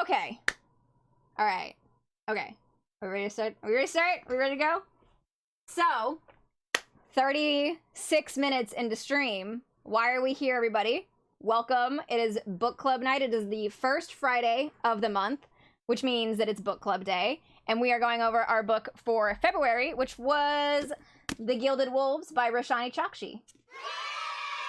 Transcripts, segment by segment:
Okay. All right. Okay. Are we ready to start? Are we ready to start? Are we ready to go? So, 36 minutes into stream. Why are we here, everybody? Welcome. It is book club night. It is the first Friday of the month, which means that it's book club day. And we are going over our book for February, which was The Gilded Wolves by Roshani Chokshi.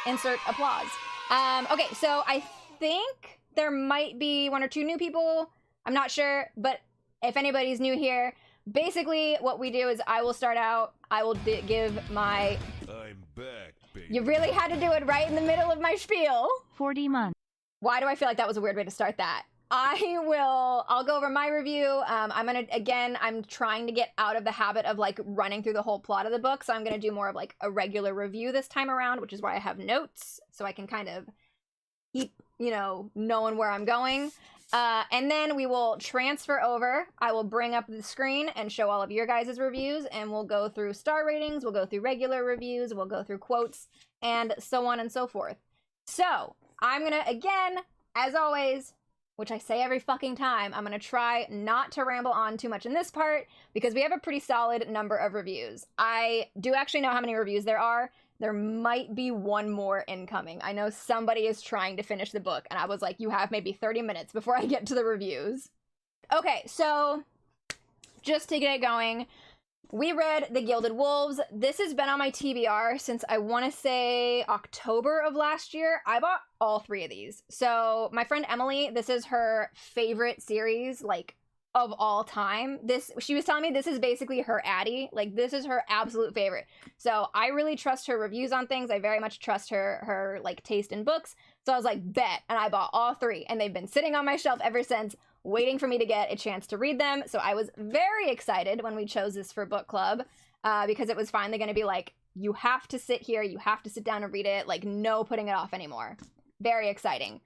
Insert applause. Okay, so I think there might be one or two new people. I'm not sure, but if anybody's new here, basically what we do is I will start out, I will give my... I'm back, baby. You really had to do it right in the middle of my spiel. 40 months. Why do I feel like that was a weird way to start that? I'll go over my review. I'm trying to get out of the habit of like running through the whole plot of the book. So I'm going to do more of like a regular review this time around, which is why I have notes. So I can kind of keep, knowing where I'm going. And then we will transfer over. I will bring up the screen and show all of your guys' reviews, and we'll go through star ratings, we'll go through regular reviews, we'll go through quotes, and so on and so forth. So, I'm gonna, again, as always, which I say every fucking time, I'm gonna try not to ramble on too much in this part, because we have a pretty solid number of reviews. I do actually know how many reviews there are. There might be one more incoming. I know somebody is trying to finish the book, and I was like, you have maybe 30 minutes before I get to the reviews. Okay, so just to get it going, we read The Gilded Wolves. This has been on my TBR since I want to say October of last year. I bought all three of these. So my friend Emily, this is her favorite series, like, of all time. She was telling me this is basically her Addie. Like, this is her absolute favorite. So I really trust her reviews on things. I very much trust her like taste in books. So I was like, bet. And I bought all three, and they've been sitting on my shelf ever since, waiting for me to get a chance to read them. So I was very excited when we chose this for book club, because it was finally going to be like, you have to sit here, you have to sit down and read it, like, no putting it off anymore. Very exciting.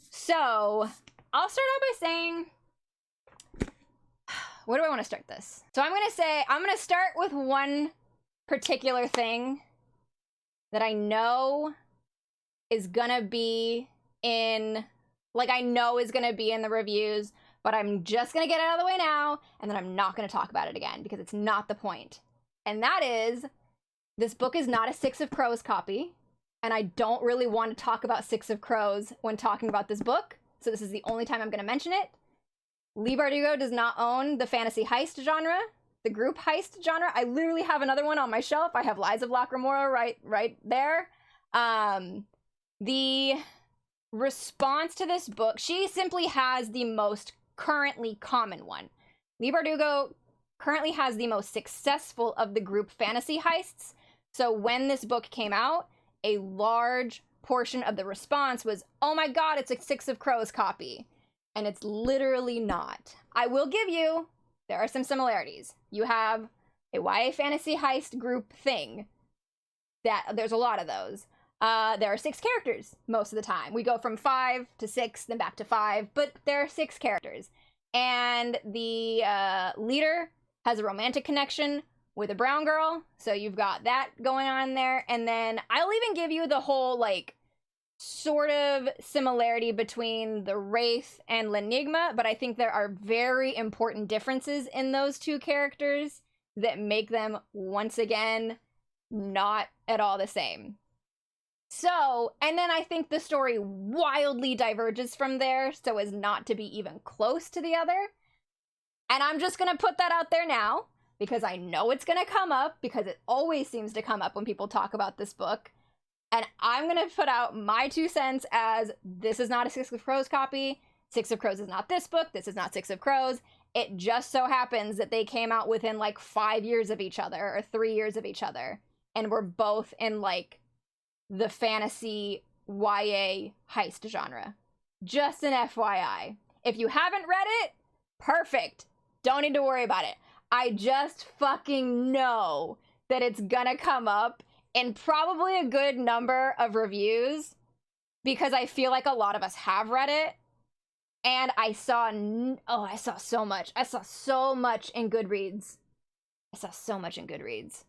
So I'll start out by saying, where do I want to start this? So I'm going to start with one particular thing that I know is going to be in, like, I know is going to be in the reviews, but I'm just going to get it out of the way now, and then I'm not going to talk about it again, because it's not the point. And that is, this book is not a Six of Crows copy, and I don't really want to talk about Six of Crows when talking about this book, so this is the only time I'm going to mention it. Leigh Bardugo does not own the fantasy heist genre, the group heist genre. I literally have another one on my shelf. I have Lies of Locke Remora right there. The response to this book, she simply has the most currently common one. Leigh Bardugo currently has the most successful of the group fantasy heists. So when this book came out, a large portion of the response was, oh my god, it's a Six of Crows copy. And it's literally not. I will give you, there are some similarities. You have a YA fantasy heist group thing. There's a lot of those. There are 6 characters most of the time. We go from 5 to 6, then back to 5, but there are 6 characters. And the leader has a romantic connection with a brown girl, so you've got that going on there. And then I'll even give you the whole, like, sort of similarity between the Wraith and L'Enigma, but I think there are very important differences in those two characters that make them, once again, not at all the same. So, and then I think the story wildly diverges from there so as not to be even close to the other. And I'm just gonna put that out there now, because I know it's gonna come up, because it always seems to come up when people talk about this book. And I'm going to put out my 2 cents as, this is not a Six of Crows copy. Six of Crows is not this book. This is not Six of Crows. It just so happens that they came out within like 5 years of each other, or 3 years of each other. And were both in like the fantasy YA heist genre. Just an FYI. If you haven't read it, perfect. Don't need to worry about it. I just fucking know that it's gonna come up in probably a good number of reviews, because I feel like a lot of us have read it. And I saw so much. I saw so much in Goodreads.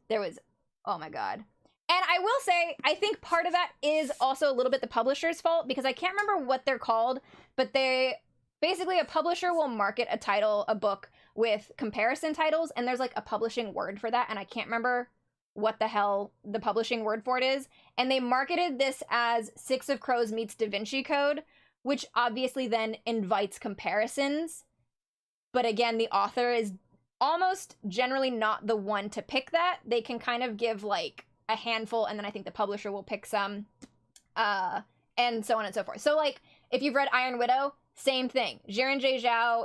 There was, oh my god. And I will say, I think part of that is also a little bit the publisher's fault, because I can't remember what they're called, but they basically a publisher will market a book with comparison titles, and there's like a publishing word for that, and I can't remember what the hell the publishing word for it is. And they marketed this as Six of Crows meets Da Vinci Code, which obviously then invites comparisons. But again, the author is almost generally not the one to pick that. They can kind of give like a handful, and then I think the publisher will pick some, and so on and so forth. So like, if you've read Iron Widow, same thing. Jiren J. Zhao,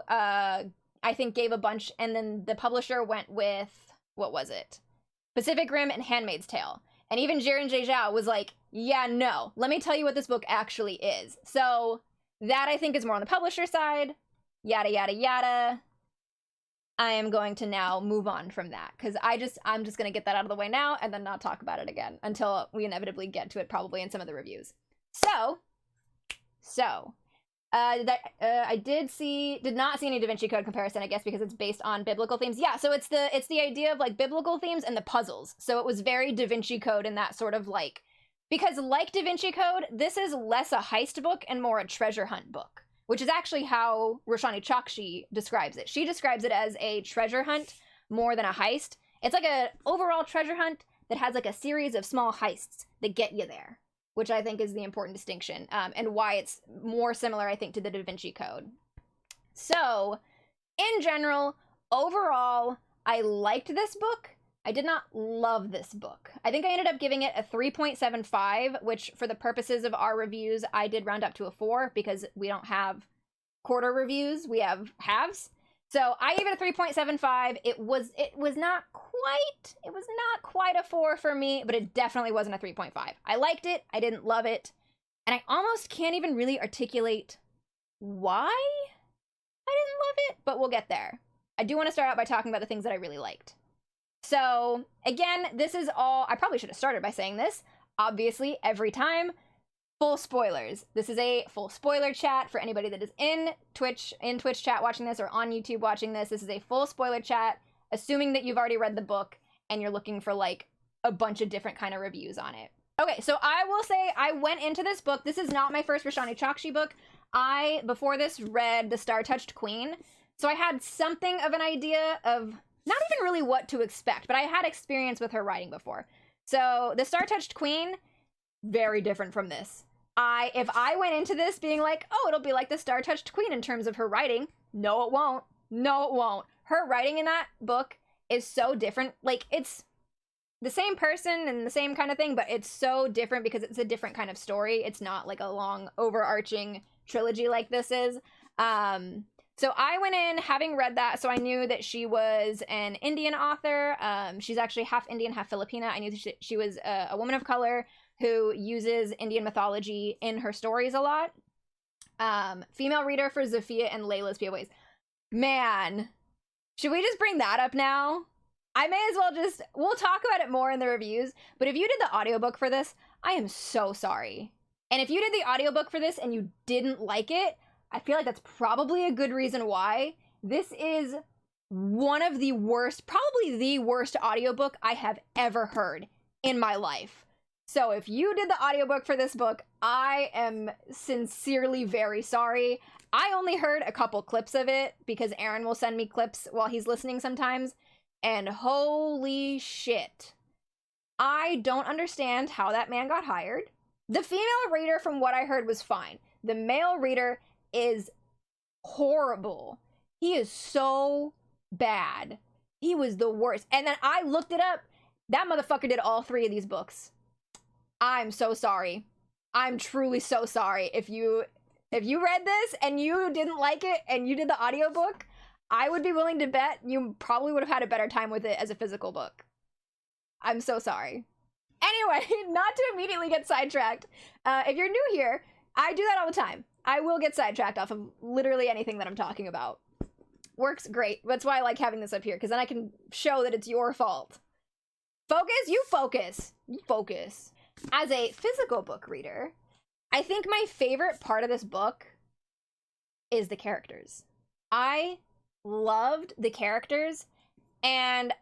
I think gave a bunch, and then the publisher went with, what was it? Pacific Rim and Handmaid's Tale. And even Jiren J. Zhao was like, yeah, no, let me tell you what this book actually is. So that I think is more on the publisher side, yada, yada, yada. I am going to now move on from that, because I'm just going to get that out of the way now and then not talk about it again until we inevitably get to it, probably in some of the reviews. I did not see any Da Vinci Code comparison, I guess, because it's based on biblical themes. Yeah, so it's the idea of like biblical themes and the puzzles. So it was very Da Vinci Code in that sort of like, because like Da Vinci Code, this is less a heist book and more a treasure hunt book, which is actually how Roshani Chokshi describes it. She describes it as a treasure hunt more than a heist. It's like a overall treasure hunt that has like a series of small heists that get you there, which I think is the important distinction, and why it's more similar, I think, to the Da Vinci Code. So, in general, overall, I liked this book. I did not love this book. I think I ended up giving it a 3.75, which for the purposes of our reviews, I did round up to a 4 because we don't have quarter reviews, we have halves. So I gave it a 3.75. It was not quite a 4 for me, but it definitely wasn't a 3.5. I liked it, I didn't love it, and I almost can't even really articulate why I didn't love it, but we'll get there. I do want to start out by talking about the things that I really liked. So, again, this is all, I probably should have started by saying this, obviously, every time, full spoilers. This is a full spoiler chat for anybody that is in Twitch chat watching this or on YouTube watching this. This is a full spoiler chat, assuming that you've already read the book and you're looking for like a bunch of different kind of reviews on it. Okay, so I will say I went into this book. This is not my first Roshani Chokshi book. I, before this, read The Star-Touched Queen. So I had something of an idea of not even really what to expect, but I had experience with her writing before. So The Star-Touched Queen, very different from this. If I went into this being like, oh, it'll be like The Star-Touched Queen in terms of her writing, no, it won't. No, it won't. Her writing in that book is so different. Like, it's the same person and the same kind of thing, but it's so different because it's a different kind of story. It's not like a long, overarching trilogy like this is. So I went in having read that, so I knew that she was an Indian author. She's actually half Indian, half Filipina. I knew that she was a woman of color who uses Indian mythology in her stories a lot. Female reader for Zafia and Layla's POAs. Man, should we just bring that up now? I may as well we'll talk about it more in the reviews, but if you did the audiobook for this, I am so sorry. And if you did the audiobook for this and you didn't like it, I feel like that's probably a good reason why. This is one of the worst, probably the worst audiobook I have ever heard in my life. So if you did the audiobook for this book, I am sincerely very sorry. I only heard a couple clips of it because Aaron will send me clips while he's listening sometimes. And holy shit. I don't understand how that man got hired. The female reader, from what I heard, was fine. The male reader is horrible. He is so bad. He was the worst. And then I looked it up. That motherfucker did all 3 of these books. I'm so sorry. I'm truly so sorry. If you read this and you didn't like it and you did the audiobook, I would be willing to bet you probably would have had a better time with it as a physical book. I'm so sorry. Anyway, not to immediately get sidetracked. If you're new here, I do that all the time. I will get sidetracked off of literally anything that I'm talking about. Works great. That's why I like having this up here, because then I can show that it's your fault. Focus? You focus. You focus. As a physical book reader, I think my favorite part of this book is the characters. I loved the characters, and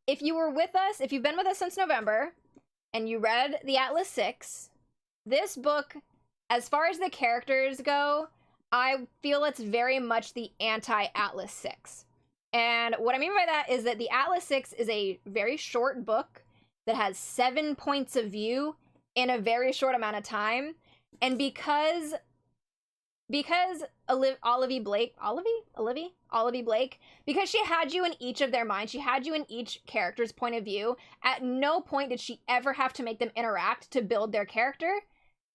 if you were with us, if you've been with us since November, and you read the Atlas 6, this book, as far as the characters go, I feel it's very much the anti-Atlas 6. And what I mean by that is that the Atlas 6 is a very short book that has 7 points of view in a very short amount of time. And because Olivia Blake, because she had you in each of their minds, she had you in each character's point of view, at no point did she ever have to make them interact to build their character.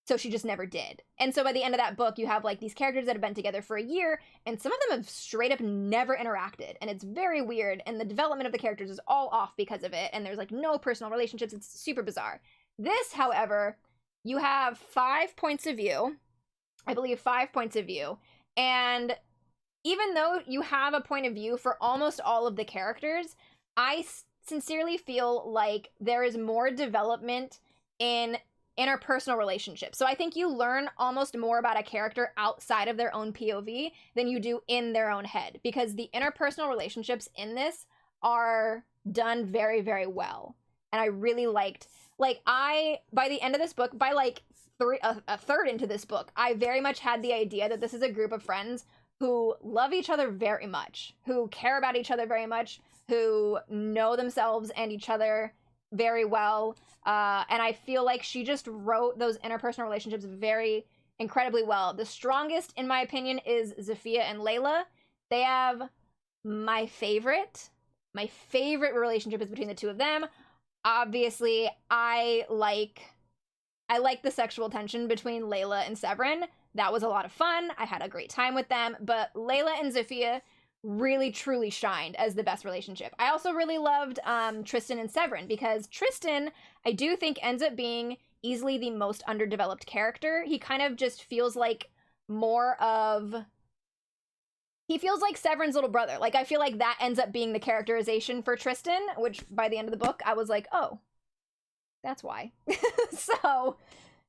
So she just never did. And so by the end of that book, you have like these characters that have been together for a year, and some of them have straight up never interacted. And it's very weird. And the development of the characters is all off because of it. And there's like no personal relationships. It's super bizarre. This, however, you have 5 points of view. I believe 5 points of view. And even though you have a point of view for almost all of the characters, I sincerely feel like there is more development in interpersonal relationships. So I think you learn almost more about a character outside of their own POV than you do in their own head, because the interpersonal relationships in this are done very, very well. And I really liked, like, by the end of this book, by like a third into this book, I very much had the idea that this is a group of friends who love each other very much, who care about each other very much, who know themselves and each other very well. And I feel like she just wrote those interpersonal relationships very incredibly well. The strongest, in my opinion, is Zafia and Layla. They have my favorite relationship is between the two of them. Obviously, I like the sexual tension between Layla and Severin. That was a lot of fun. I had a great time with them. But Layla and Zafia really truly shined as the best relationship. I also really loved Tristan and Severin, because Tristan, I do think, ends up being easily the most underdeveloped character. He kind of just feels like he feels like Severin's little brother. Like, I feel like that ends up being the characterization for Tristan, which by the end of the book, I was like, oh, that's why. So,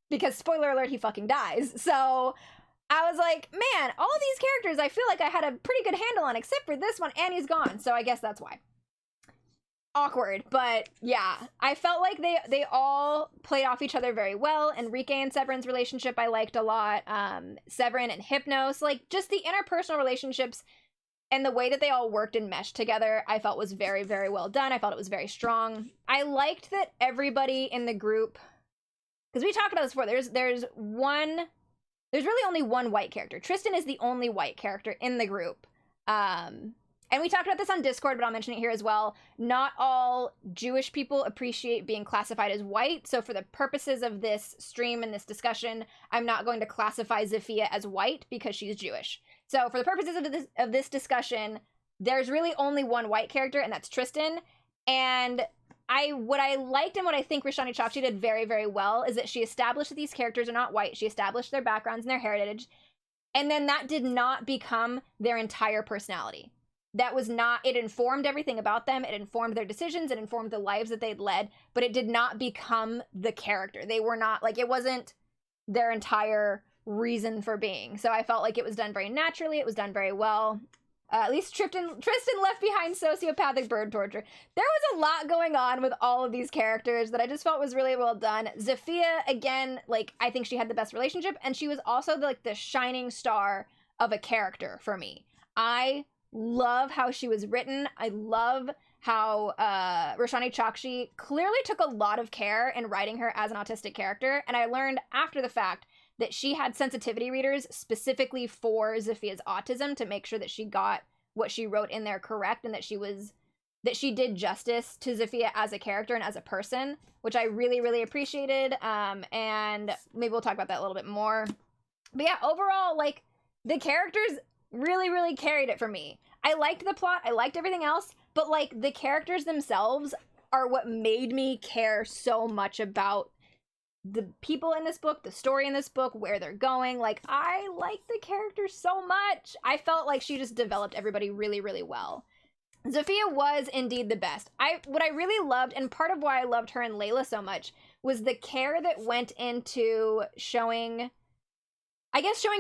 because spoiler alert, he fucking dies. So I was like, man, all of these characters I feel like I had a pretty good handle on, except for this one, and he's gone. So I guess that's why. Awkward, but yeah, I felt like they all played off each other very well. Enrique and Severin's relationship I liked a lot. Severin and Hypnos, like, just the interpersonal relationships and the way that they all worked and meshed together, I felt was very, very well done. I felt it was very strong. I liked that everybody in the group, because we talked about this before, there's really only one white character. Tristan is the only white character in the group. And we talked about this on Discord, but I'll mention it here as well. Not all Jewish people appreciate being classified as white. So for the purposes of this stream and this discussion, I'm not going to classify Zafia as white because she's Jewish. So for the purposes of this discussion, there's really only one white character, and that's Tristan. And what I liked and what I think Roshani Chokshi did very, very well is that she established that these characters are not white. She established their backgrounds and their heritage. And then that did not become their entire personality. That was not, it informed everything about them. It informed their decisions. It informed the lives that they'd led, but it did not become the character. They were not, like, it wasn't their entire reason for being. So I felt like it was done very naturally. It was done very well. At least Tristan left behind sociopathic bird torture. There was a lot going on with all of these characters that I just felt was really well done. Zafia, again, like, I think she had the best relationship, and she was also the shining star of a character for me. I love how she was written. I love how Roshani Chokshi clearly took a lot of care in writing her as an autistic character, and I learned after the fact that she had sensitivity readers specifically for Zafia's autism to make sure that she got what she wrote in there correct, and that she did justice to Zafia as a character and as a person, which I really, really appreciated. And maybe we'll talk about that a little bit more. But yeah, overall, like, the characters really, really carried it for me. I liked the plot, I liked everything else, but like, the characters themselves are what made me care so much about the people in this book, the story in this book, where they're going. Like, I like the characters so much. I felt like she just developed everybody really, really well. Zafia was indeed the best. What I really loved, and part of why I loved her and Layla so much, was the care that went into showing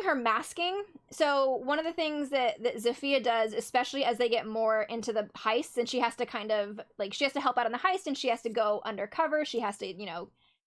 her masking. So one of the things that Zafia does, especially as they get more into the heists, and she has to help out on the heist, and she has to go undercover, she has to,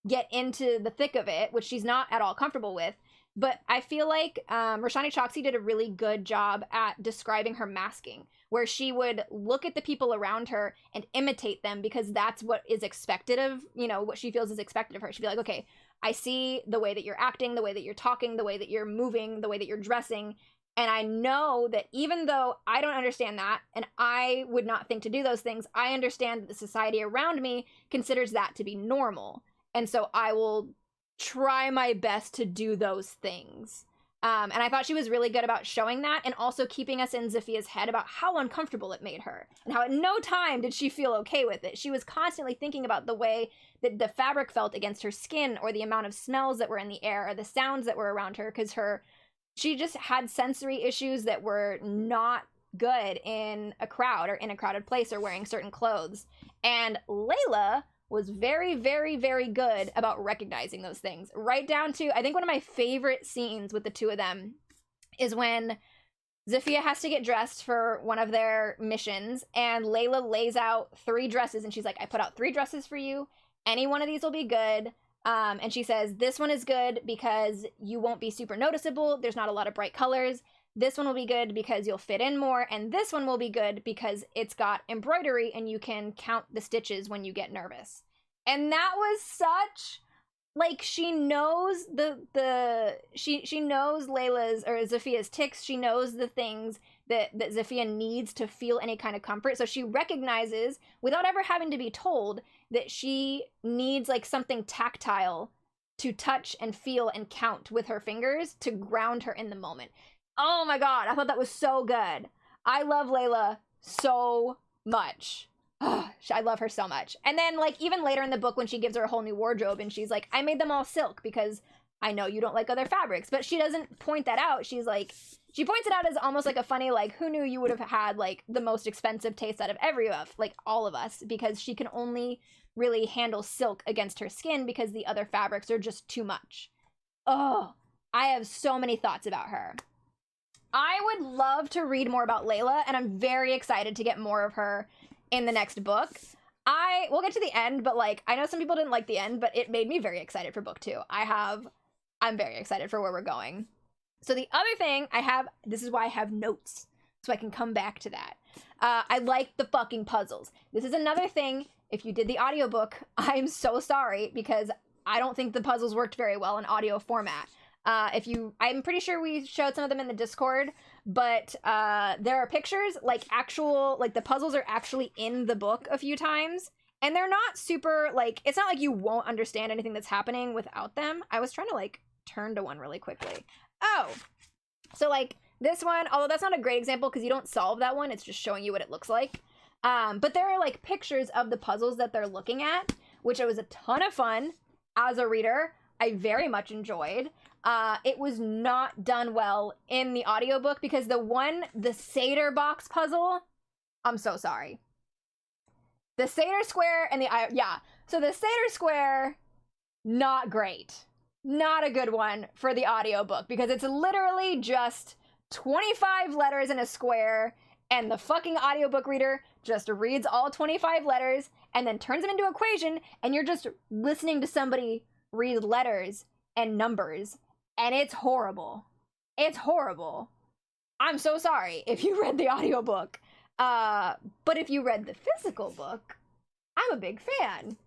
get into the thick of it, which she's not at all comfortable with. But I feel like Roshani Chokshi did a really good job at describing her masking, where she would look at the people around her and imitate them because that's what is expected of, you know, what she feels is expected of her. She'd be like, okay, I see the way that you're acting, the way that you're talking, the way that you're moving, the way that you're dressing. And I know that even though I don't understand that, and I would not think to do those things, I understand that the society around me considers that to be normal. And so I will try my best to do those things. And I thought she was really good about showing that and also keeping us in Zephia's head about how uncomfortable it made her and how at no time did she feel okay with it. She was constantly thinking about the way that the fabric felt against her skin or the amount of smells that were in the air or the sounds that were around her, because she just had sensory issues that were not good in a crowd or in a crowded place or wearing certain clothes. And Layla was very, very, very good about recognizing those things. Right down to, I think one of my favorite scenes with the two of them is when Zephia has to get dressed for one of their missions, and Layla lays out 3 dresses, and she's like, I put out 3 dresses for you. Any one of these will be good. And she says, this one is good because you won't be super noticeable. There's not a lot of bright colors. This one will be good because you'll fit in more. And this one will be good because it's got embroidery and you can count the stitches when you get nervous. And that was such, like, she knows she knows Layla's or Zephia's tics. She knows the things that Zephia needs to feel any kind of comfort. So she recognizes, without ever having to be told, that she needs like something tactile to touch and feel and count with her fingers to ground her in the moment. Oh my god, I thought that was so good. I love Layla so much. I love her so much. And then, like, even later in the book when she gives her a whole new wardrobe and she's like, I made them all silk because I know you don't like other fabrics. But she doesn't point that out. She's like, she points it out as almost like a funny, like, who knew you would have had, like, the most expensive taste out of all of us, because she can only really handle silk against her skin because the other fabrics are just too much. Oh, I have so many thoughts about her. I would love to read more about Layla, and I'm very excited to get more of her in the next book. We'll get to the end, but like, I know some people didn't like the end, but it made me very excited for book 2. I'm very excited for where we're going. So the other thing I have, this is why I have notes, so I can come back to that. I like the fucking puzzles. This is another thing, if you did the audiobook, I'm so sorry, because I don't think the puzzles worked very well in audio format. I'm pretty sure we showed some of them in the Discord, but there are pictures, like the puzzles are actually in the book a few times, and they're not super, like, it's not like you won't understand anything that's happening without them. I was trying to, like, turn to one really quickly. Oh, so, like, this one, although that's not a great example because you don't solve that one, it's just showing you what it looks like. But there are, like, pictures of the puzzles that they're looking at, which was a ton of fun as a reader. I very much enjoyed. It was not done well in the audiobook because the Seder box puzzle, I'm so sorry. The Seder square and so the Seder square, not great. Not a good one for the audiobook because it's literally just 25 letters in a square, and the fucking audiobook reader just reads all 25 letters and then turns them into an equation, and you're just listening to somebody read letters and numbers. And it's horrible. It's horrible. I'm so sorry if you read the audiobook. But if you read the physical book, I'm a big fan.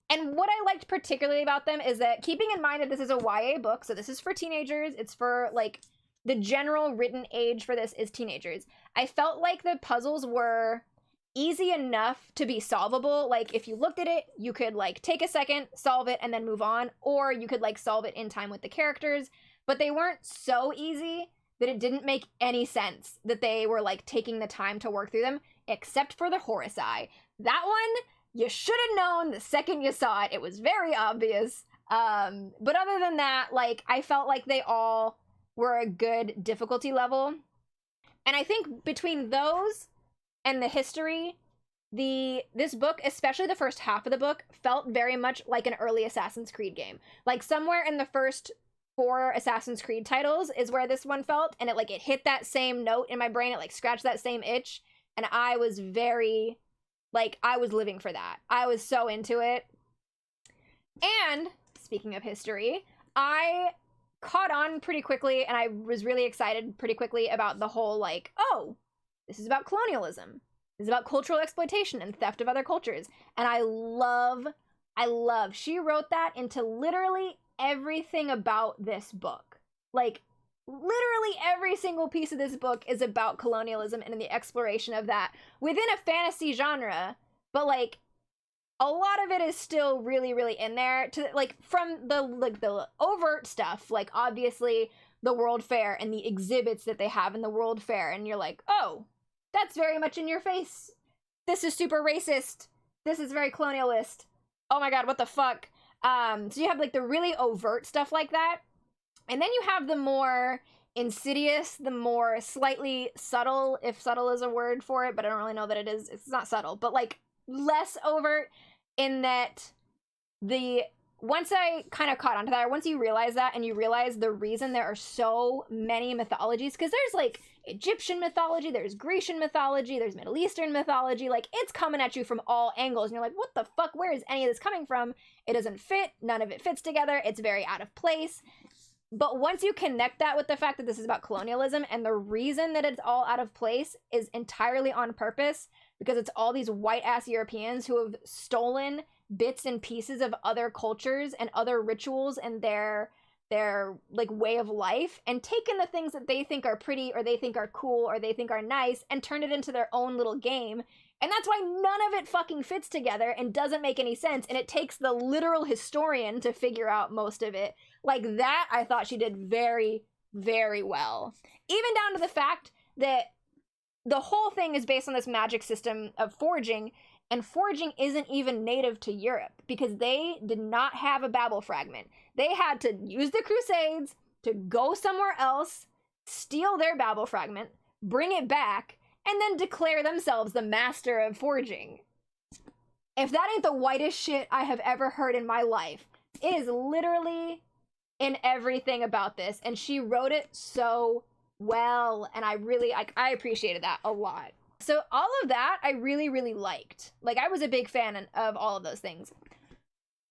And what I liked particularly about them is that, keeping in mind that this is a YA book, so this is for teenagers, it's for, like, the general written age for this is teenagers. I felt like the puzzles were easy enough to be solvable. Like, if you looked at it, you could, like, take a second, solve it, and then move on, or you could, like, solve it in time with the characters. But they weren't so easy that it didn't make any sense that they were, like, taking the time to work through them, except for the Horus Eye. That one, you should have known the second you saw it. It was very obvious. But other than that, like, I felt like they all were a good difficulty level. And I think between those and the history, this book, especially the first half of the book, felt very much like an early Assassin's Creed game. Like, somewhere in the first 4 Assassin's Creed titles is where this one felt, and it hit that same note in my brain. It, like, scratched that same itch, and I was very, like, I was living for that. I was so into it. And speaking of history, I caught on pretty quickly, and I was really excited pretty quickly about the whole, like, oh, this is about colonialism. This is about cultural exploitation and theft of other cultures. And I love, she wrote that into literally everything about this book. Like, literally every single piece of this book is about colonialism and the exploration of that within a fantasy genre, but like a lot of it is still really, really in there, to like from the overt stuff, like obviously the World Fair and the exhibits that they have in the World Fair, and you're like, oh, that's very much in your face. This is super racist. This is very colonialist. Oh my god, what the fuck? So you have like the really overt stuff like that. And then you have the more insidious, the more slightly subtle, if subtle is a word for it, but I don't really know that it is. It's not subtle, but like less overt, in that once I kind of caught onto that, or once you realize that, and you realize the reason there are so many mythologies, because there's like Egyptian mythology, there's Grecian mythology, there's Middle Eastern mythology, like it's coming at you from all angles, and you're like, what the fuck, where is any of this coming from? It doesn't fit, none of it fits together, it's very out of place. But once you connect that with the fact that this is about colonialism, and the reason that it's all out of place is entirely on purpose, because it's all these white-ass Europeans who have stolen bits and pieces of other cultures and other rituals and their like way of life, and taken the things that they think are pretty, or they think are cool, or they think are nice, and turned it into their own little game. And that's why none of it fucking fits together and doesn't make any sense, and it takes the literal historian to figure out most of it. Like that, I thought she did very, very well. Even down to the fact that the whole thing is based on this magic system of forging, and forging isn't even native to Europe, because they did not have a Babel fragment. They had to use the Crusades to go somewhere else, steal their Babel fragment, bring it back, and then declare themselves the master of forging. If that ain't the whitest shit I have ever heard in my life, it is literally in everything about this, and she wrote it so well, and I appreciated that a lot. So all of that I really, really liked. Like, I was a big fan of all of those things.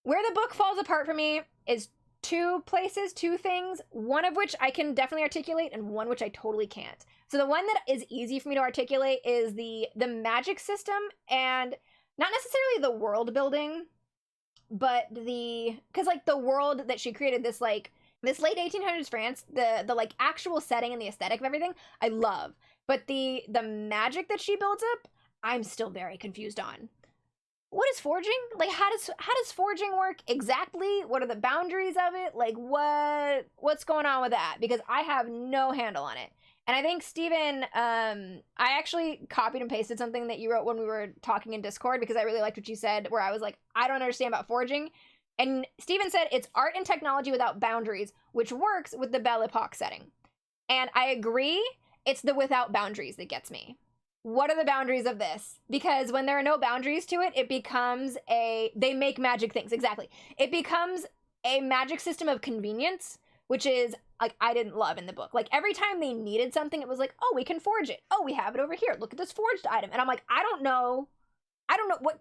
Where the book falls apart for me is two things, one of which I can definitely articulate, and one which I totally can't. So the one that is easy for me to articulate is the magic system, and not necessarily the world building, but because like the world that she created, this late 1800s France, the like actual setting and the aesthetic of everything, I love. But the magic that she builds up, I'm still very confused on. What is forging? Like, how does forging work exactly? What are the boundaries of it? Like, what's going on with that? Because I have no handle on it. And I think, Steven, I actually copied and pasted something that you wrote when we were talking in Discord, because I really liked what you said, where I was like, I don't understand about forging. And Steven said, it's art and technology without boundaries, which works with the Belle Epoque setting. And I agree, it's the without boundaries that gets me. What are the boundaries of this? Because when there are no boundaries to it, it becomes they make magic things, exactly. It becomes a magic system of convenience, which is, like, I didn't love in the book. Like, every time they needed something, it was like, oh, we can forge it. Oh, we have it over here. Look at this forged item. And I'm like, I don't know,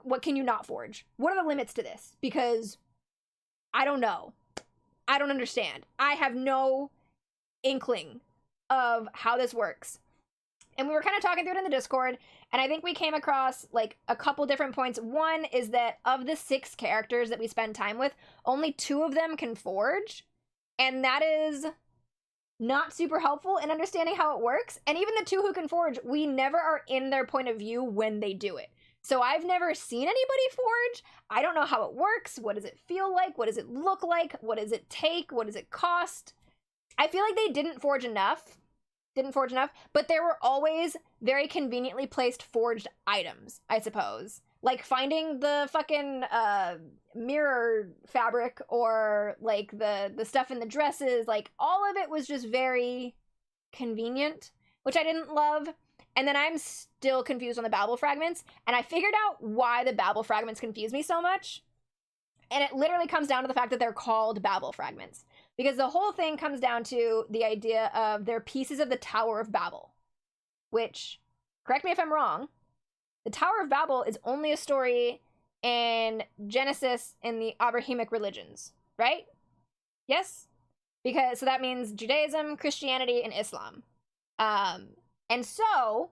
what can you not forge? What are the limits to this? Because I don't know. I don't understand. I have no inkling of how this works. And we were kind of talking through it in the Discord, and I think we came across like a couple different points. One is that of the 6 characters that we spend time with, only 2 of them can forge, and that is not super helpful in understanding how it works. And even the 2 who can forge, we never are in their point of view when they do it. So I've never seen anybody forge. I don't know how it works. What does it feel like? What does it look like? What does it take? What does it cost? I feel like they didn't forge enough, but there were always very conveniently placed forged items, I suppose. Like finding the fucking mirror fabric, or like the stuff in the dresses, like all of it was just very convenient, which I didn't love. And then I'm still confused on the Babel fragments, and I figured out why the Babel fragments confuse me so much. And it literally comes down to the fact that they're called Babel fragments. Because the whole thing comes down to the idea of they're pieces of the Tower of Babel. Which, correct me if I'm wrong, the Tower of Babel is only a story in Genesis in the Abrahamic religions, right? Yes? because so that means Judaism, Christianity, and Islam. And so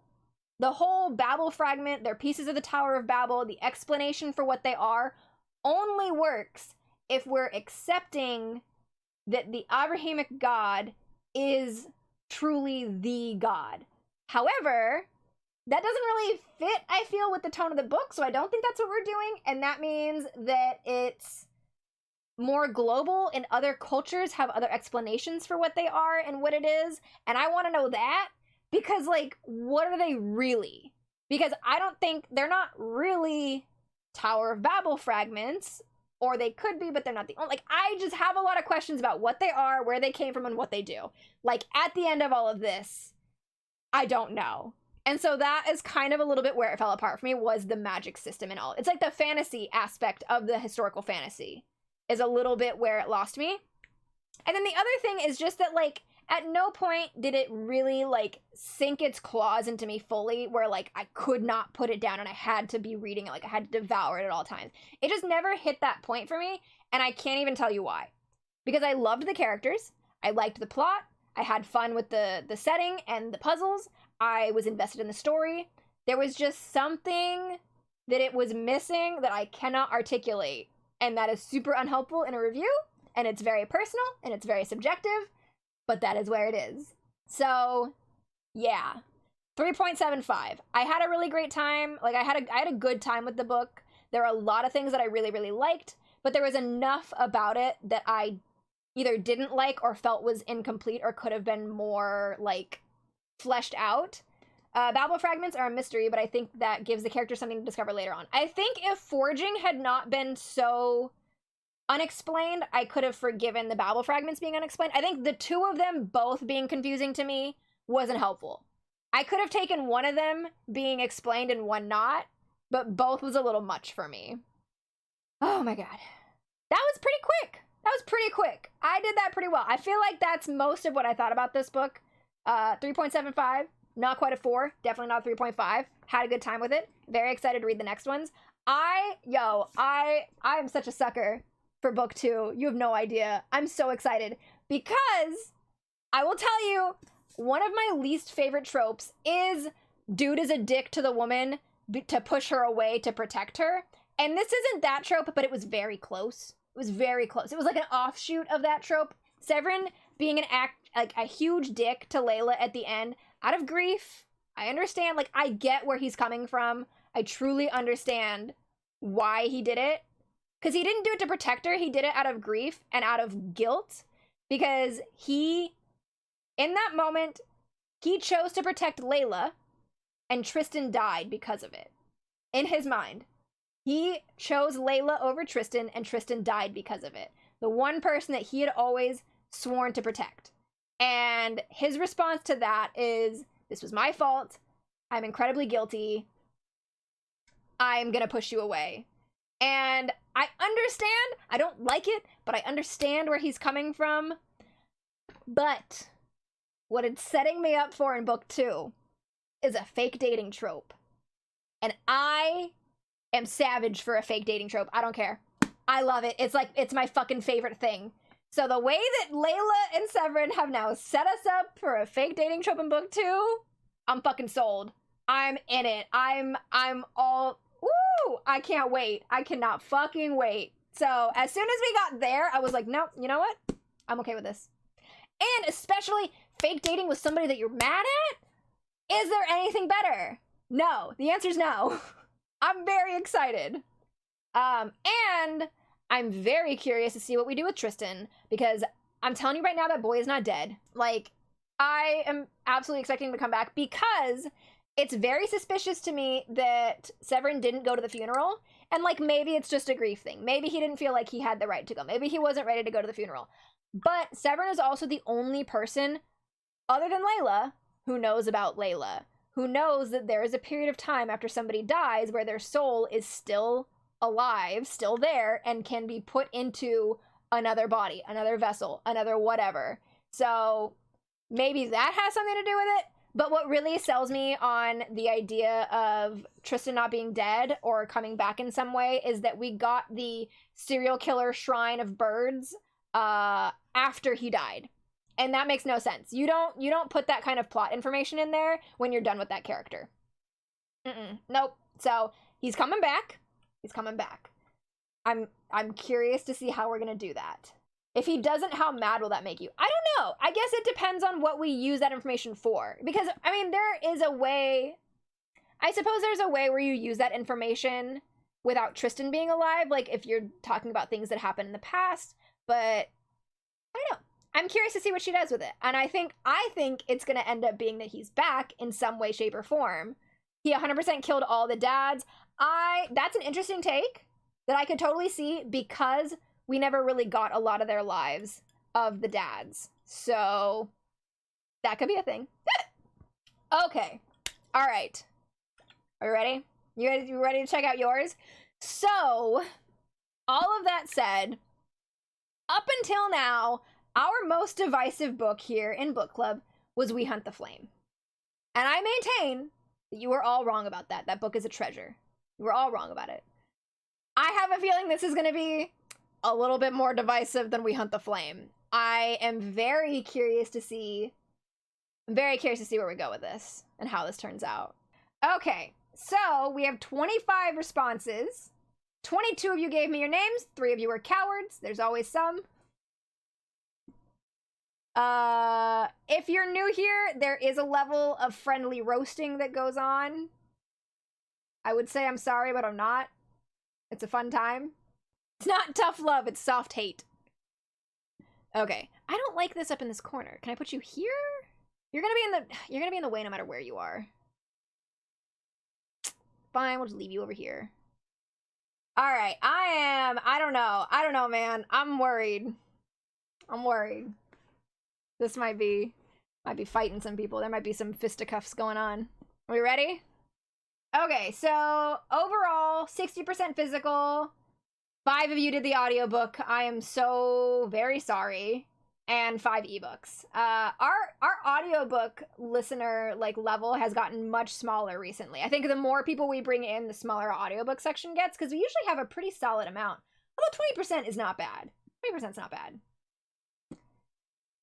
the whole Babel fragment, they're pieces of the Tower of Babel, the explanation for what they are only works if we're accepting that the Abrahamic God is truly the God. However, that doesn't really fit, I feel, with the tone of the book, so I don't think that's what we're doing, and that means that it's more global and other cultures have other explanations for what they are and what it is, and I want to know that, because, like, what are they really? Because I don't think, they're not really Tower of Babel fragments, or they could be, but they're not the only, like, I just have a lot of questions about what they are, where they came from, and what they do. Like, at the end of all of this, I don't know. And so that is kind of a little bit where it fell apart for me, was the magic system and all. It's like the fantasy aspect of the historical fantasy is a little bit where it lost me. And then the other thing is just that, like, at no point did it really, like, sink its claws into me fully, where, like, I could not put it down and I had to be reading it, like, I had to devour it at all times. It just never hit that point for me, and I can't even tell you why. Because I loved the characters, I liked the plot, I had fun with the setting and the puzzles, I was invested in the story. There was just something that it was missing that I cannot articulate, and that is super unhelpful in a review, and it's very personal, and it's very subjective, but that is where it is. So, yeah. 3.75. I had a really great time. Like, I had a good time with the book. There are a lot of things that I really, really liked, but there was enough about it that I either didn't like or felt was incomplete or could have been more, like, fleshed out. Babel fragments are a mystery, but I think that gives the character something to discover later on. I think if forging had not been so unexplained, I could have forgiven the Babel fragments being unexplained. I think the two of them both being confusing to me wasn't helpful. I could have taken one of them being explained and one not, but both was a little much for me. Oh my god. That was pretty quick. I did that pretty well. I feel like that's most of what I thought about this book. 3.75, not quite a 4, definitely not 3.5. Had a good time with it. Very excited to read the next ones. I'm such a sucker for book 2. You have no idea. I'm so excited because I will tell you, one of my least favorite tropes is dude is a dick to the woman to push her away to protect her. And this isn't that trope, but it was very close. It was very close. It was like an offshoot of that trope. Severin being like a huge dick to Layla at the end out of grief. I understand, like, I get where he's coming from. I truly understand why he did it, because he didn't do it to protect her. He did it out of grief and out of guilt, because he, in that moment, he chose to protect Layla, and Tristan died because of it. In his mind, he chose Layla over Tristan, and Tristan died because of it. The one person that he had always sworn to protect. And his response to that is, this was my fault. I'm incredibly guilty. I'm gonna push you away. And I understand. I don't like it, but I understand where he's coming from. But what it's setting me up for in book 2 is a fake dating trope. And I am savage for a fake dating trope. I don't care. I love it. It's like, it's my fucking favorite thing. So the way that Layla and Severin have now set us up for a fake dating trope in book 2, I'm fucking sold. I'm in it. I'm all, woo! I can't wait. I cannot fucking wait. So as soon as we got there, I was like, nope, you know what? I'm okay with this. And especially fake dating with somebody that you're mad at? Is there anything better? No. The answer's no. I'm very excited. And I'm very curious to see what we do with Tristan, because I'm telling you right now, that boy is not dead. Like, I am absolutely expecting him to come back, because it's very suspicious to me that Severin didn't go to the funeral, and, like, maybe it's just a grief thing. Maybe he didn't feel like he had the right to go. Maybe he wasn't ready to go to the funeral. But Severin is also the only person, other than Layla, who knows about Layla, who knows that there is a period of time after somebody dies where their soul is still alive, still there, and can be put into another body, another vessel, another whatever. So maybe that has something to do with it. But what really sells me on the idea of Tristan not being dead or coming back in some way is that we got the serial killer shrine of birds after he died. And that makes no sense. You don't put that kind of plot information in there when you're done with that character. Nope. So he's coming back. He's coming back. I'm curious to see how we're gonna do that. If he doesn't, how mad will that make you? I don't know. I guess it depends on what we use that information for. Because, I mean, there is a way... I suppose there's a way where you use that information without Tristan being alive. Like, if you're talking about things that happened in the past. But, I don't know. I'm curious to see what she does with it. And I think it's going to end up being that he's back in some way, shape, or form. He 100% killed all the dads. That's an interesting take that I could totally see because... we never really got a lot of their lives of the dads. So that could be a thing. Okay. All right. Are you ready? You ready to check out yours? So all of that said, up until now, our most divisive book here in book club was We Hunt the Flame. And I maintain that you were all wrong about that. That book is a treasure. You were all wrong about it. I have a feeling this is going to be a little bit more divisive than We Hunt the Flame. I am very curious to see where we go with this and how this turns out. Okay, so we have 25 responses. 22 of you gave me your names. 3 of you were cowards. There's always some. If you're new here, there is a level of friendly roasting that goes on. I would say I'm sorry, but I'm not. It's a fun time. It's not tough love, it's soft hate. Okay. I don't like this up in this corner. Can I put you here? You're gonna be in the way no matter where you are. Fine, we'll just leave you over here. Alright, I don't know, man. I'm worried. This might be fighting some people. There might be some fisticuffs going on. Are we ready? Okay, so overall, 60% physical. 5 of you did the audiobook. I am so very sorry. And 5 ebooks. Our audiobook listener level has gotten much smaller recently. I think the more people we bring in, the smaller our audiobook section gets, because we usually have a pretty solid amount. Although 20% is not bad. 20% is not bad.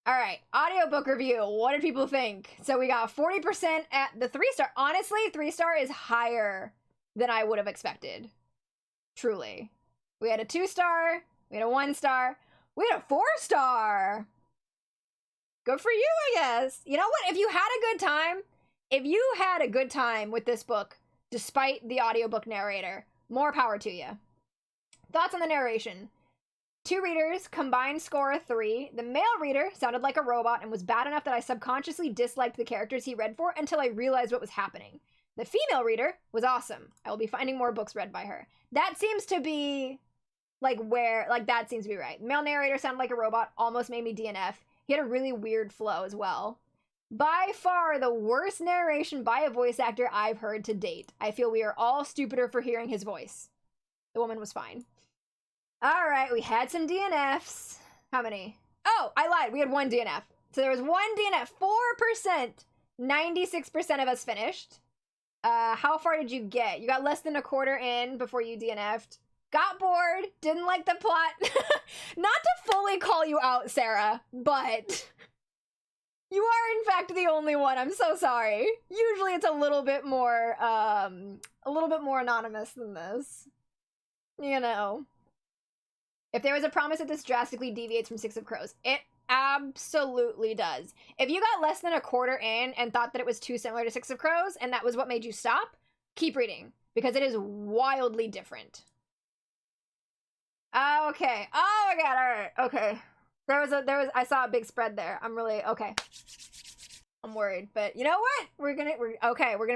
Alright, audiobook review. What did people think? So we got 40% at the 3-star. Honestly, 3-star is higher than I would have expected. Truly. We had a 2-star, we had a 1-star, we had a 4-star. Good for you, I guess. You know what? If you had a good time with this book, despite the audiobook narrator, more power to you. Thoughts on the narration? 2 readers, combined score of 3. The male reader sounded like a robot and was bad enough that I subconsciously disliked the characters he read for until I realized what was happening. The female reader was awesome. I will be finding more books read by her. That seems to be... that seems to be right. Male narrator sounded like a robot, almost made me DNF. He had a really weird flow as well. By far the worst narration by a voice actor I've heard to date. I feel we are all stupider for hearing his voice. The woman was fine. Alright, we had some DNFs. How many? Oh, I lied. We had 1 DNF. So there was 1 DNF. 4%. 96% of us finished. How far did you get? You got less than a quarter in before you DNF'd. Got bored, didn't like the plot. Not to fully call you out, Sarah, but you are in fact the only one. I'm so sorry. Usually it's a little bit more anonymous than this. You know. If there was a promise that this drastically deviates from Six of Crows, it absolutely does. If you got less than a quarter in and thought that it was too similar to Six of Crows and that was what made you stop, keep reading, because it is wildly different. Okay. Oh my god, alright. Okay. I saw a big spread there. I'm I'm worried. But you know what? We're gonna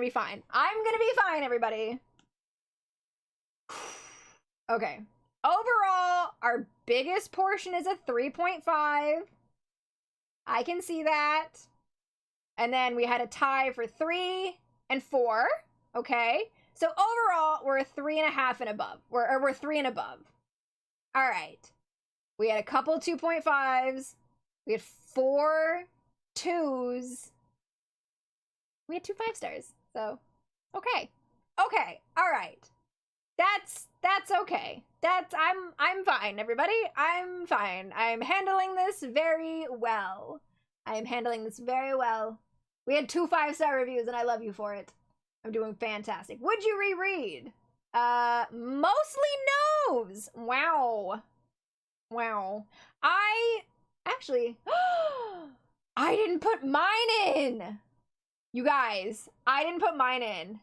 be fine. I'm gonna be fine, everybody. Okay. Overall, our biggest portion is a 3.5. I can see that. And then we had a tie for 3 and 4. Okay. So overall, we're a 3.5 and above. We're 3 and above. All right. We had a couple 2.5s. We had 4 2s. We had 2 5-stars. So, okay. Okay. All right. That's that's okay. I'm fine, everybody. I'm fine. I'm handling this very well. I am handling this very well. We had 2 5-star reviews, and I love you for it. I'm doing fantastic. Would you reread? Mostly no's. Wow. Wow. Actually, I didn't put mine in. You guys, I didn't put mine in.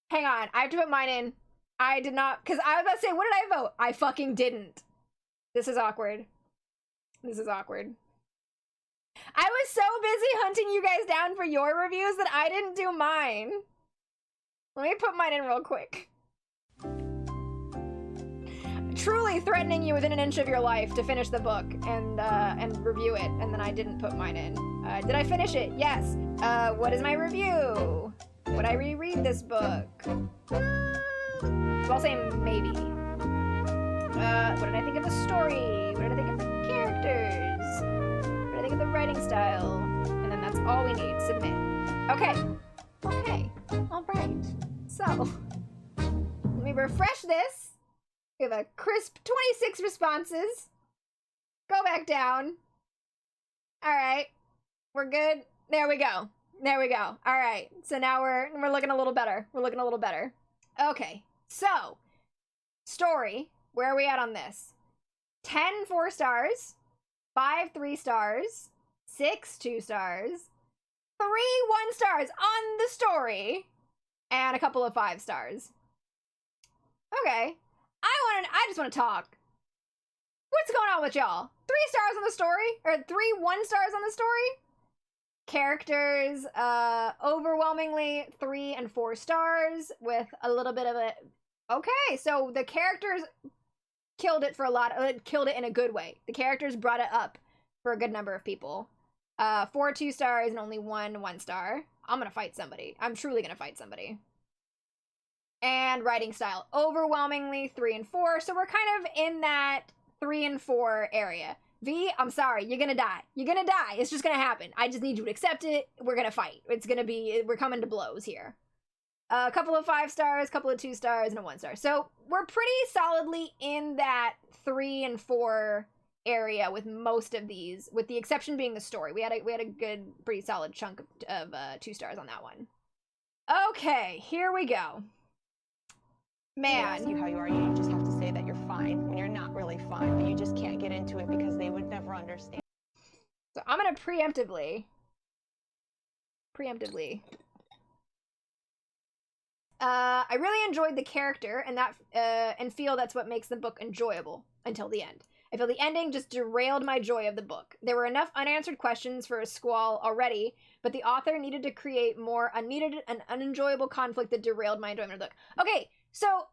Hang on, I have to put mine in. I did not, because I was about to say, what did I vote? I fucking didn't. This is awkward. This is awkward. I was so busy hunting you guys down for your reviews that I didn't do mine. Let me put mine in real quick. Truly threatening you within an inch of your life to finish the book and review it, and then I didn't put mine in. Did I finish it? Yes. What is my review? Would I reread this book? I'll say maybe. What did I think of the story? What did I think of the characters? What did I think of the writing style? And then that's all we need. Submit. Okay. Okay. All right. So, let me refresh this. We have a crisp 26 responses. Go back down. All right. We're good. There we go. There we go. All right. So now we're looking a little better. We're looking a little better. Okay. So, story. Where are we at on this? 10 4 stars, 5 3 stars, 6 2 stars, 3 1 stars on the story, and a couple of 5 stars. Okay. I just want to talk. What's going on with y'all? 3 stars on the story? Or 3 1 stars on the story? Characters, overwhelmingly 3 and 4 stars with a little bit of a... Okay, so the characters killed it for a lot, killed it in a good way. The characters brought it up for a good number of people. 4 2 stars and only 1 1 star. I'm gonna fight somebody. I'm truly gonna fight somebody. And writing style, overwhelmingly 3 and 4, so we're kind of in that 3 and 4 area. V, I'm sorry, you're gonna die. You're gonna die. It's just gonna happen. I just need you to accept it. We're gonna fight. It's gonna be, we're coming to blows here. A couple of 5 stars, couple of 2 stars, and a 1 star. So we're pretty solidly in that 3 and 4 area with most of these, with the exception being the story. We had a good, pretty solid chunk of 2 stars on that one. Okay, here we go. Man. Ask you how you are, you just have to say that you're fine when you're not really fine, but you just can't get into it because they would never understand. So I'm gonna preemptively. I really enjoyed the character, and and feel that's what makes the book enjoyable until the end. I feel the ending just derailed my joy of the book. There were enough unanswered questions for a squall already, but the author needed to create more unneeded and unenjoyable conflict that derailed my enjoyment of the book. Okay, so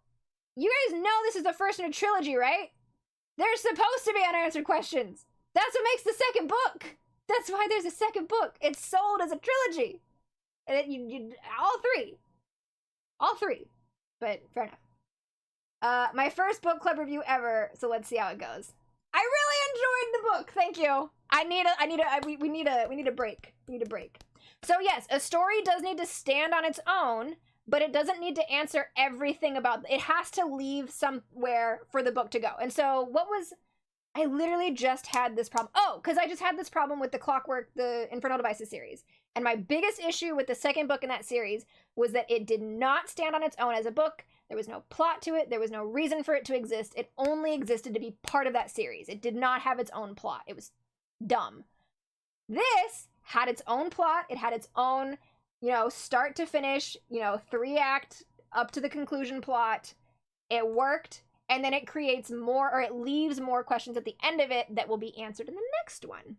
you guys know this is the first in a trilogy, right? There's supposed to be unanswered questions. That's what makes the second book. That's why there's a second book. It's sold as a trilogy. And all three. But fair enough. My first book club review ever, so let's see how it goes. I really enjoyed the book. Thank you. We need a break. We need a break. So yes, a story does need to stand on its own, but it doesn't need to answer everything about it. Has to leave somewhere for the book to go. And so I literally just had this problem. Oh, because I just had this problem with the Infernal Devices series. And my biggest issue with the second book in that series was that it did not stand on its own as a book. There was no plot to it. There was no reason for it to exist. It only existed to be part of that series. It did not have its own plot. It was dumb. This had its own plot. It had its own, start to finish, 3-act up to the conclusion plot. It worked. And then it creates more, or it leaves more questions at the end of it that will be answered in the next one.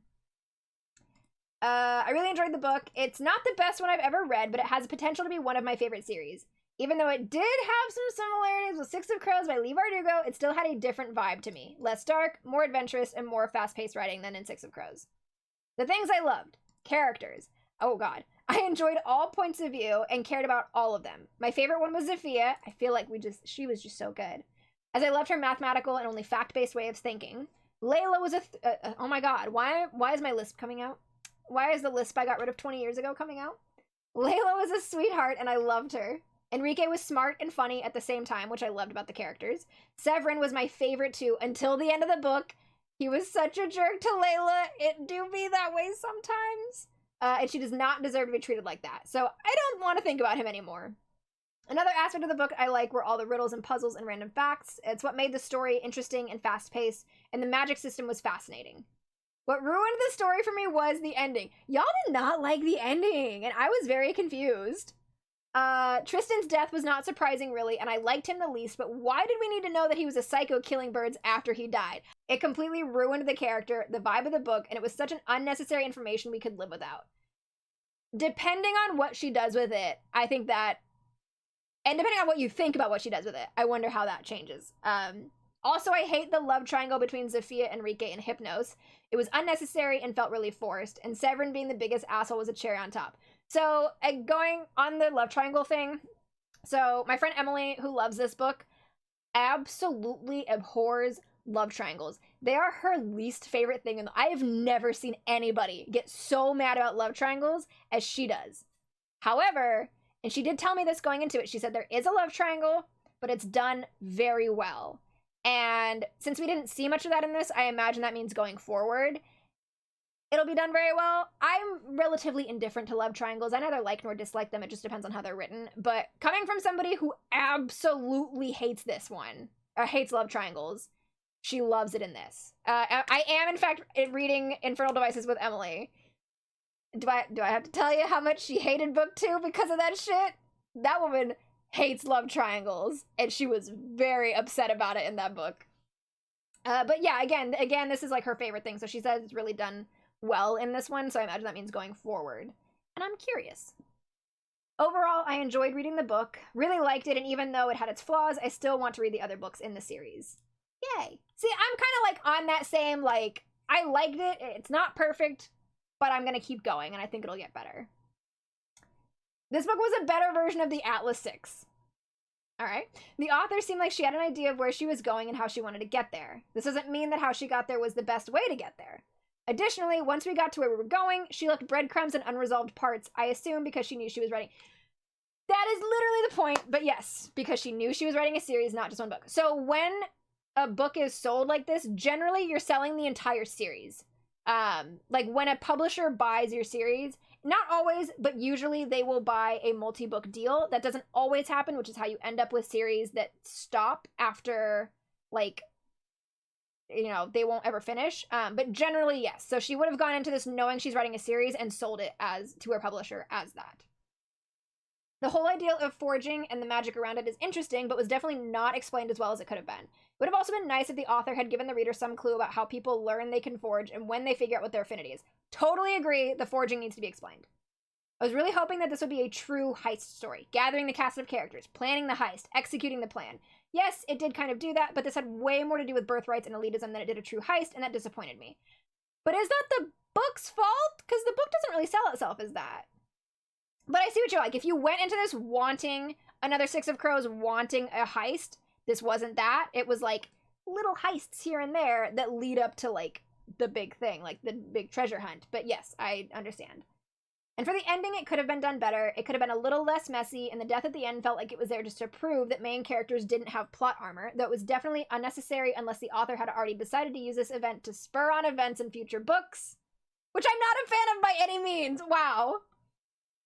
I really enjoyed the book. It's not the best one I've ever read, but it has the potential to be one of my favorite series. Even though it did have some similarities with Six of Crows by Lee Bardugo, it still had a different vibe to me. Less dark, more adventurous, and more fast-paced writing than in Six of Crows. The things I loved. Characters. Oh god. I enjoyed all points of view and cared about all of them. My favorite one was Zafia. I feel like she was just so good. As I loved her mathematical and only fact-based way of thinking. Layla was oh my god, why is my lisp coming out? Why is the lisp I got rid of 20 years ago coming out? Layla was a sweetheart and I loved her. Enrique was smart and funny at the same time, which I loved about the characters. Severin was my favorite too until the end of the book. He was such a jerk to Layla. It do be that way sometimes. And she does not deserve to be treated like that. So I don't want to think about him anymore. Another aspect of the book I like were all the riddles and puzzles and random facts. It's what made the story interesting and fast-paced, and the magic system was fascinating. What ruined the story for me was the ending. Y'all did not like the ending, and I was very confused. Tristan's death was not surprising, really, and I liked him the least, but why did we need to know that he was a psycho killing birds after he died? It completely ruined the character, the vibe of the book, and it was such an unnecessary information we could live without. Depending on what she does with it, I think that, and depending on what you think about what she does with it, I wonder how that changes. Also, I hate the love triangle between Zofia, Enrique, and Hypnos. It was unnecessary and felt really forced, and Severin being the biggest asshole was a cherry on top. So, going on the love triangle thing, so my friend Emily, who loves this book, absolutely abhors love triangles. They are her least favorite thing, and I have never seen anybody get so mad about love triangles as she does. However, and she did tell me this going into it, she said there is a love triangle, but it's done very well. And since we didn't see much of that in this, I imagine that means going forward, it'll be done very well. I'm relatively indifferent to love triangles. I neither like nor dislike them. It just depends on how they're written. But coming from somebody who absolutely hates this one, or hates love triangles, she loves it in this. I am, in fact, reading Infernal Devices with Emily. Do I have to tell you how much she hated book 2 because of that shit? That woman hates love triangles, and she was very upset about it in that book. But yeah, again, this is like her favorite thing, so she says it's really done well in this one, so I imagine that means going forward. And I'm curious. Overall, I enjoyed reading the book, really liked it, and even though it had its flaws, I still want to read the other books in the series. Yay. See, I'm kind of like on that same, like, I liked it, it's not perfect, but I'm gonna keep going, and I think it'll get better. This book was a better version of the Atlas 6. Alright. The author seemed like she had an idea of where she was going and how she wanted to get there. This doesn't mean that how she got there was the best way to get there. Additionally, once we got to where we were going, she left breadcrumbs and unresolved parts, I assume because she knew she was writing. That is literally the point, but yes, because she knew she was writing a series, not just one book. So when a book is sold like this, generally you're selling the entire series. Like when a publisher buys your series, not always, but usually they will buy a multi-book deal. That doesn't always happen, which is how you end up with series that stop after, like, you know, they won't ever finish. But generally, yes. So she would have gone into this knowing she's writing a series and sold it as to her publisher as that. The whole idea of forging and the magic around it is interesting, but was definitely not explained as well as it could have been. It would have also been nice if the author had given the reader some clue about how people learn they can forge and when they figure out what their affinity is. Totally agree, the forging needs to be explained. I was really hoping that this would be a true heist story, gathering the cast of characters, planning the heist, executing the plan. Yes, it did kind of do that, but this had way more to do with birthrights and elitism than it did a true heist, and that disappointed me. But is that the book's fault? Because the book doesn't really sell itself as that. But I see what you're like. If you went into this wanting another Six of Crows, wanting a heist, this wasn't that. It was like little heists here and there that lead up to like the big thing, like the big treasure hunt. But yes, I understand. And for the ending, it could have been done better. It could have been a little less messy, and the death at the end felt like it was there just to prove that main characters didn't have plot armor, though it was definitely unnecessary unless the author had already decided to use this event to spur on events in future books, which I'm not a fan of by any means. Wow.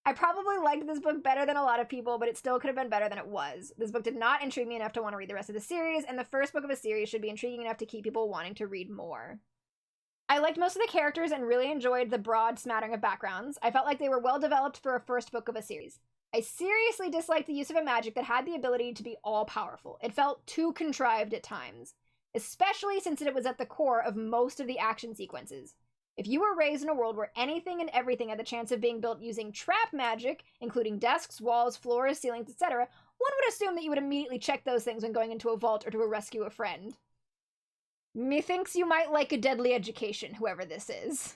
I probably liked this book better than a lot of people, but it still could have been better than it was. This book did not intrigue me enough to want to read the rest of the series, and the first book of a series should be intriguing enough to keep people wanting to read more. I liked most of the characters and really enjoyed the broad smattering of backgrounds. I felt like they were well developed for a first book of a series. I seriously disliked the use of a magic that had the ability to be all-powerful. It felt too contrived at times, especially since it was at the core of most of the action sequences. If you were raised in a world where anything and everything had the chance of being built using trap magic, including desks, walls, floors, ceilings, etc., one would assume that you would immediately check those things when going into a vault or to rescue a friend. Methinks you might like a deadly education, whoever this is.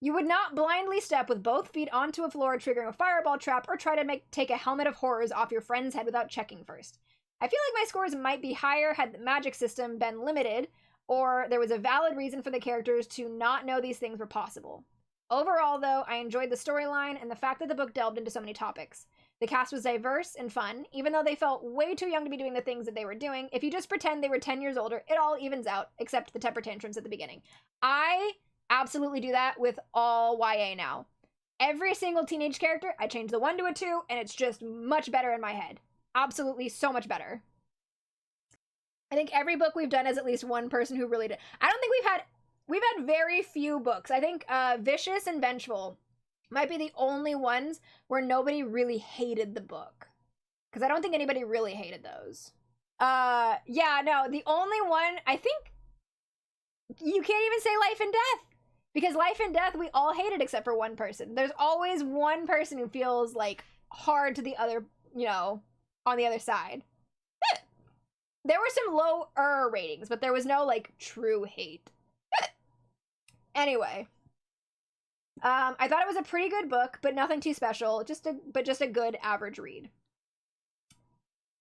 You would not blindly step with both feet onto a floor triggering a fireball trap or try to take a helmet of horrors off your friend's head without checking first. I feel like my scores might be higher had the magic system been limited, or there was a valid reason for the characters to not know these things were possible. Overall, though, I enjoyed the storyline and the fact that the book delved into so many topics. The cast was diverse and fun, even though they felt way too young to be doing the things that they were doing. If you just pretend they were 10 years older, it all evens out, except the temper tantrums at the beginning. I absolutely do that with all YA now. Every single teenage character, I change the 1 to a 2, and it's just much better in my head. Absolutely so much better. I think every book we've done has at least one person who really did. I don't think we've had very few books. I think Vicious and Vengeful might be the only ones where nobody really hated the book. Because I don't think anybody really hated those. Yeah, no, the only one, I think, you can't even say Life and Death. Because Life and Death, we all hated except for one person. There's always one person who feels, like, hard to the other, you know, on the other side. There were some lower ratings, but there was no, like, true hate. Anyway. I thought it was a pretty good book, but nothing too special. Just a good average read.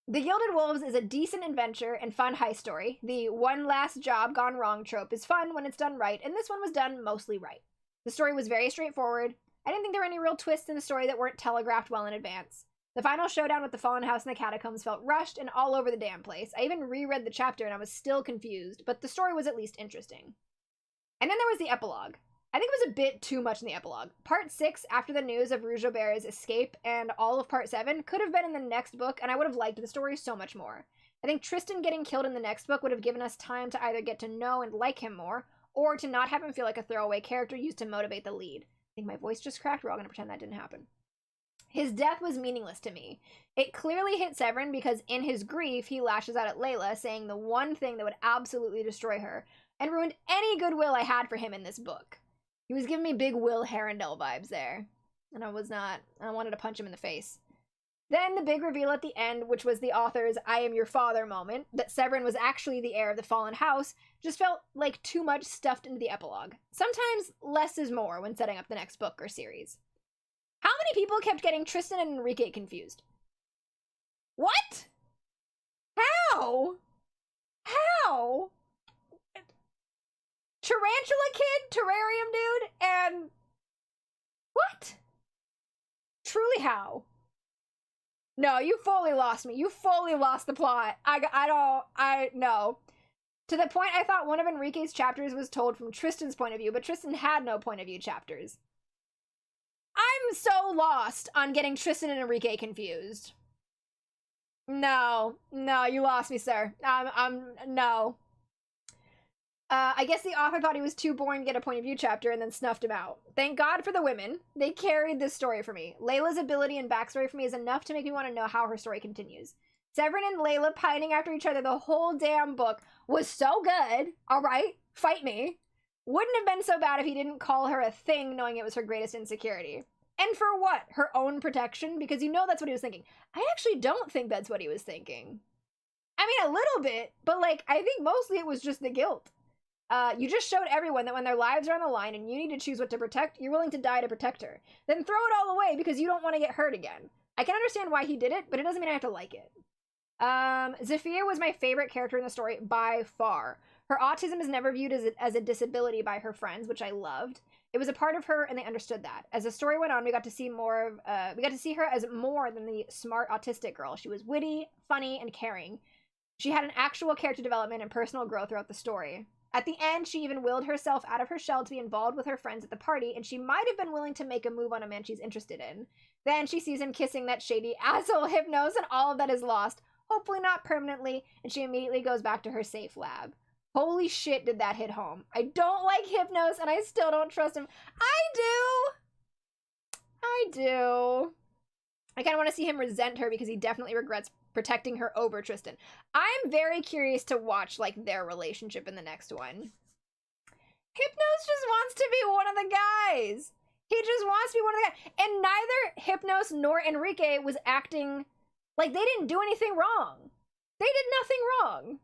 The Gilded Wolves is a decent adventure and fun heist story. The one last job gone wrong trope is fun when it's done right, and this one was done mostly right. The story was very straightforward. I didn't think there were any real twists in the story that weren't telegraphed well in advance. The final showdown with the fallen house in the catacombs felt rushed and all over the damn place. I even reread the chapter and I was still confused, but the story was at least interesting. And then there was the epilogue. I think it was a bit too much in the epilogue. Part 6, after the news of Rouge Aubert's escape, and all of Part 7, could have been in the next book, and I would have liked the story so much more. I think Tristan getting killed in the next book would have given us time to either get to know and like him more, or to not have him feel like a throwaway character used to motivate the lead. I think my voice just cracked. We're all going to pretend that didn't happen. His death was meaningless to me. It clearly hit Severin because in his grief, he lashes out at Layla, saying the one thing that would absolutely destroy her, and ruined any goodwill I had for him in this book. He was giving me big Will Herondale vibes there. And I wanted to punch him in the face. Then the big reveal at the end, which was the author's I am your father moment, that Severin was actually the heir of the fallen house, just felt like too much stuffed into the epilogue. Sometimes less is more when setting up the next book or series. How many people kept getting Tristan and Enrique confused? What? How? How? Tarantula Kid, Terrarium Dude, and... What? Truly how? No, you fully lost me. You fully lost the plot. No. To the point I thought one of Enrique's chapters was told from Tristan's point of view, but Tristan had no point of view chapters. I'm so lost on getting Tristan and Enrique confused. No, you lost me, sir. No. I guess the author thought he was too boring to get a point of view chapter and then snuffed him out. Thank God for the women. They carried this story for me. Layla's ability and backstory for me is enough to make me want to know how her story continues. Severin and Layla pining after each other the whole damn book was so good. All right, fight me. Wouldn't have been so bad if he didn't call her a thing knowing it was her greatest insecurity. And for what? Her own protection? Because you know that's what he was thinking. I actually don't think that's what he was thinking. I mean, a little bit, but like, I think mostly it was just the guilt. You just showed everyone that when their lives are on the line and you need to choose what to protect, you're willing to die to protect her. Then throw it all away because you don't want to get hurt again. I can understand why he did it, but it doesn't mean I have to like it. Zafir was my favorite character in the story by far. Her autism is never viewed as a disability by her friends, which I loved. It was a part of her, and they understood that. As the story went on, we got to see her as more than the smart autistic girl. She was witty, funny, and caring. She had an actual character development and personal growth throughout the story. At the end, she even willed herself out of her shell to be involved with her friends at the party, and she might have been willing to make a move on a man she's interested in. Then she sees him kissing that shady asshole Hypnos, and all of that is lost. Hopefully not permanently, and she immediately goes back to her safe lab. Holy shit, did that hit home. I don't like Hypnos, and I still don't trust him. I do. I kind of want to see him resent her because he definitely regrets protecting her over Tristan. I'm very curious to watch, like, their relationship in the next one. Hypnos just wants to be one of the guys. He just wants to be one of the guys. And neither Hypnos nor Enrique was acting like they didn't do anything wrong. They did nothing wrong.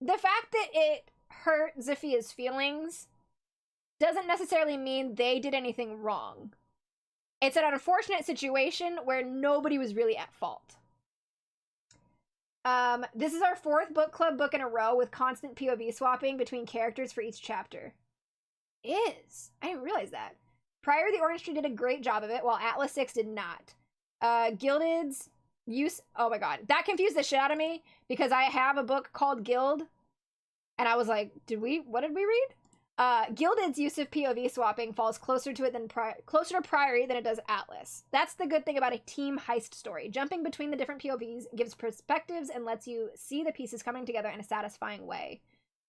The fact that it hurt Zafia's feelings doesn't necessarily mean they did anything wrong. It's an unfortunate situation where nobody was really at fault. This is our 4th book club book in a row with constant POV swapping between characters for each chapter. I didn't realize that. Prior, the Orange Tree did a great job of it, while Atlas 6 did not. Gilded's use... Oh my god. That confused the shit out of me, because I have a book called Gild, and I was like, what did we read? Gilded's use of POV swapping falls closer to it than closer to Priory than it does Atlas. That's the good thing about a team heist story. Jumping between the different POVs gives perspectives and lets you see the pieces coming together in a satisfying way.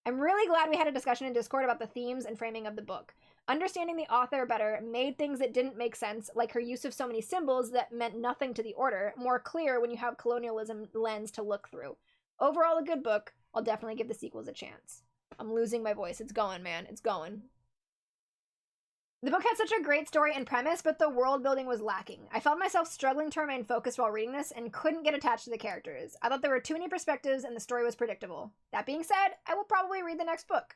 I'm really glad we had a discussion in Discord about the themes and framing of the book. Understanding the author better made things that didn't make sense, like her use of so many symbols that meant nothing to the Order, more clear when you have colonialism lens to look through. Overall, a good book. I'll definitely give the sequels a chance. I'm losing my voice. It's going, man. It's going. The book had such a great story and premise, but the world building was lacking. I felt myself struggling to remain focused while reading this and couldn't get attached to the characters. I thought there were too many perspectives and the story was predictable. That being said, I will probably read the next book.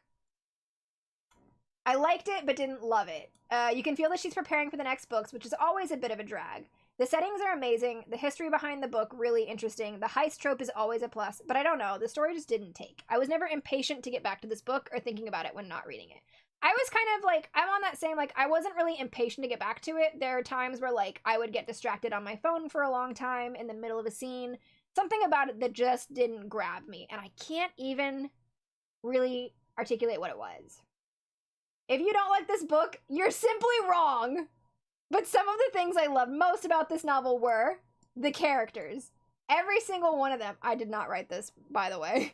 I liked it, but didn't love it. You can feel that she's preparing for the next books, which is always a bit of a drag. The settings are amazing, the history behind the book really interesting, the heist trope is always a plus, but I don't know, the story just didn't take. I was never impatient to get back to this book or thinking about it when not reading it. I was kind of like, I'm on that same, like, I wasn't really impatient to get back to it. There are times where, like, I would get distracted on my phone for a long time in the middle of a scene. Something about it that just didn't grab me, and I can't even really articulate what it was. If you don't like this book, you're simply wrong. But some of the things I loved most about this novel were the characters. Every single one of them. I did not write this, by the way.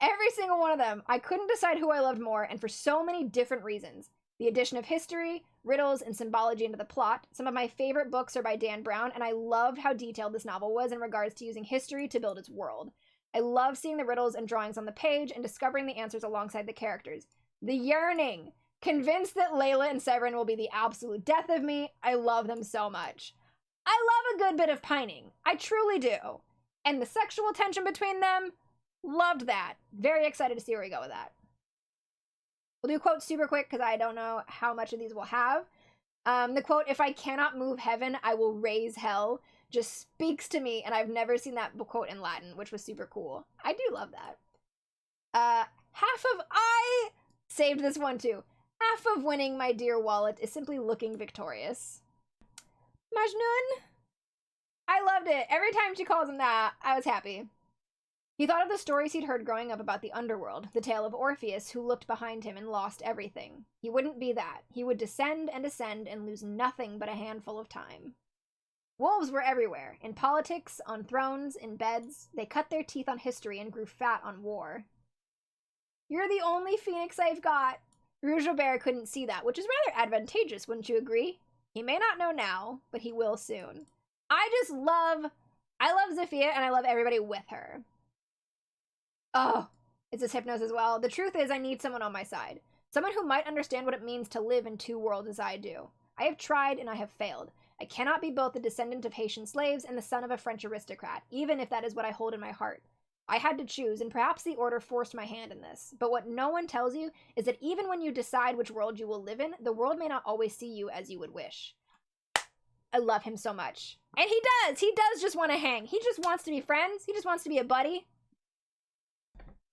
Every single one of them. I couldn't decide who I loved more, and for so many different reasons. The addition of history, riddles, and symbology into the plot. Some of my favorite books are by Dan Brown, and I loved how detailed this novel was in regards to using history to build its world. I love seeing the riddles and drawings on the page and discovering the answers alongside the characters. The yearning. Convinced that Layla and Severin will be the absolute death of me, I love them so much. I love a good bit of pining. I truly do. And the sexual tension between them, loved that. Very excited to see where we go with that. We'll do quotes super quick because I don't know how much of these we'll have. The quote, "If I cannot move heaven, I will raise hell," just speaks to me, and I've never seen that quote in Latin, which was super cool. I do love that. I saved this one too. Half of winning, my dear wallet, is simply looking victorious. Majnun? I loved it. Every time she calls him that, I was happy. He thought of the stories he'd heard growing up about the underworld, the tale of Orpheus who looked behind him and lost everything. He wouldn't be that. He would descend and ascend and lose nothing but a handful of time. Wolves were everywhere. In politics, on thrones, in beds. They cut their teeth on history and grew fat on war. You're the only phoenix I've got. Rouge Robert couldn't see that, which is rather advantageous, wouldn't you agree? He may not know now, but he will soon. I love Zafia, and I love everybody with her. Oh, it's this Hypnos as well. The truth is, I need someone on my side. Someone who might understand what it means to live in two worlds as I do. I have tried, and I have failed. I cannot be both the descendant of Haitian slaves and the son of a French aristocrat, even if that is what I hold in my heart. I had to choose, and perhaps the Order forced my hand in this. But what no one tells you is that even when you decide which world you will live in, the world may not always see you as you would wish. I love him so much. And he does! He does just want to hang. He just wants to be friends. He just wants to be a buddy.